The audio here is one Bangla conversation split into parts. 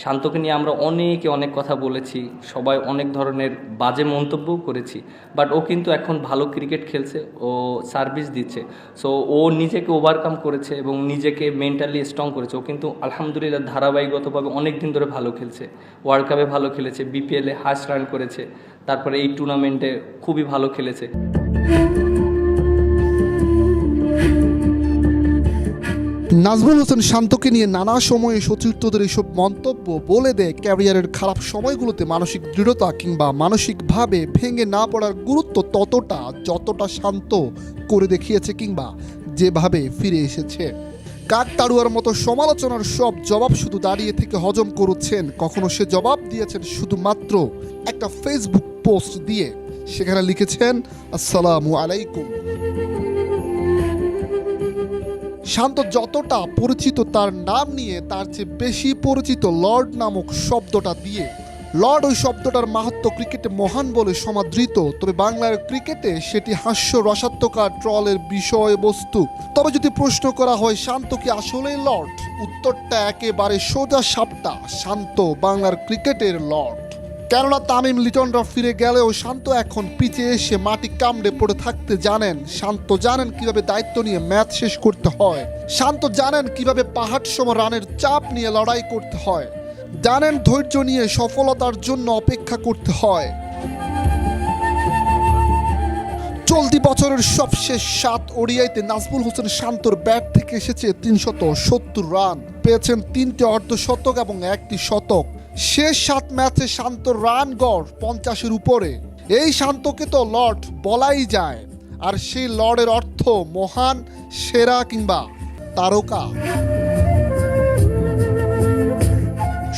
শান্তকে নিয়ে আমরা অনেক কথা বলেছি, সবাই অনেক ধরনের বাজে মন্তব্যও করেছি, বাট ও কিন্তু এখন ভালো ক্রিকেট খেলছে, ও সার্ভিস দিচ্ছে। সো ও নিজেকে ওভারকাম করেছে এবং নিজেকে মেন্টালি স্ট্রং করেছে। ও কিন্তু আলহামদুলিল্লাহ ধারাবাহিকগতভাবে অনেক দিন ধরে ভালো খেলছে, ওয়ার্ল্ড কাপে ভালো খেলেছে, বিপিএলে হার্স্ট রান করেছে, তারপরে এই টুর্নামেন্টে খুবই ভালো খেলেছে। নাজমুল হোসেন শান্তকে নিয়ে নানা সময়ে সতীর্থদের এসব মন্তব্য বলে দেয় ক্যারিয়ারের খারাপ সময়গুলোতে মানসিক দৃঢ়তা কিংবা মানসিকভাবে ভেঙে না পড়ার গুরুত্ব ততটা যতটা শান্ত করে দেখিয়েছে কিংবা যেভাবে ফিরে এসেছে। কাকতাড়ুয়ার মতো সমালোচনার সব জবাব শুধু দাঁড়িয়ে থেকে হজম করেছেন, কখনো সে জবাব দিয়েছেন শুধুমাত্র একটা ফেসবুক পোস্ট দিয়ে। সেখানে লিখেছেন, আসসালামু আলাইকুম। শান্ত যতটা পরিচিত তার নাম নিয়ে, তার চেয়ে বেশি পরিচিত লর্ড নামক শব্দটা দিয়ে। লর্ড ওই শব্দটার মাহাত্ম্য ক্রিকেটে মহান বলে সমাদৃত, তবে বাংলার ক্রিকেটে সেটি হাস্য রসাত্মকার ট্রলের বিষয়বস্তু। তবে যদি প্রশ্ন করা হয় শান্ত কি আসলেই লর্ড, উত্তরটা একেবারে সোজা সাপটা, শান্ত বাংলার ক্রিকেটের লর্ড। কেননা তামিম লিটনরা ফিরে গেলেও শান্ত এখন পিচে এসে মাটি কামড়ে পড়ে থাকতে জানেন। শান্ত জানেন কিভাবে দায়িত্ব নিয়ে ম্যাচ শেষ করতে হয়। শান্ত জানেন কিভাবে পাহাড় সম রানের চাপ নিয়ে লড়াই করতে হয়। জানেন ধৈর্য নিয়ে সফলতার জন্য অপেক্ষা করতে হয়। চলতি বছরের সবশেষ 7 ওডিআইতে নাজমুল হোসেন শান্তর ব্যাট থেকে এসেছে 370 রান, পেয়েছেন 3টে অর্ধশতক এবং 1টি শতক। শেষ 7 ম্যাচে শান্তর রান গড় 50-এর উপরে। এই শান্তকে তো লর্ড বলাই যায়, আর সেই লর্ডের অর্থ মহান, সেরা কিংবা তারকা।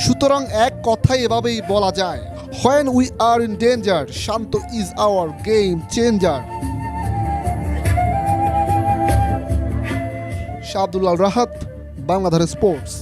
সুতরাং এক কথাই এভাবেই বলা যায়, when we are in danger, Shanto is our game changer। Shah Abdullah Rahat, Bangladesh sports.